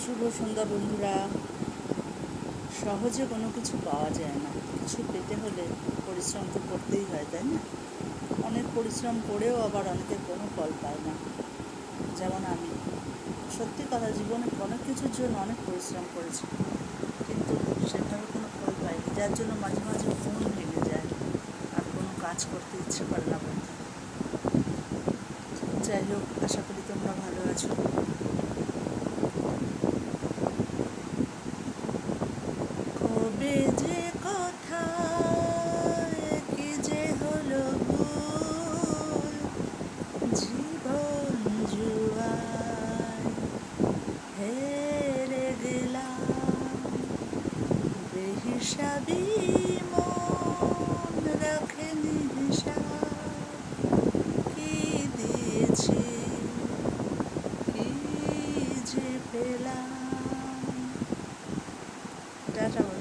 শুভ সন্ধ্যা বন্ধুরা। সহজে কোনো কিছু পাওয়া যায় না, কিছু পেতে হলে পরিশ্রম তো করতেই হয়, তাই না? অনেক পরিশ্রম করেও আবার অনেকে কোনো ফল পায় না। যেমন আমি সত্যি কথা, জীবনে অনেক কিছুর জন্য অনেক পরিশ্রম করেছি, কিন্তু সেভাবে কোনো ফল পাইনি, যার জন্য মাঝে মাঝে মন ভেঙে যায় আর কোনো কাজ করতে ইচ্ছে করে না বন্ধু। যাই হোক, আশা করি তোমরা ভালো আছো। কবে যে কথা কি যে হলো ভুল, জীবন জুয়ায় হেরে গেলাম, বেহিসাবি মন রাখেনি হিসাব, কি দিয়েছি কি যে পেলাম। টাটা।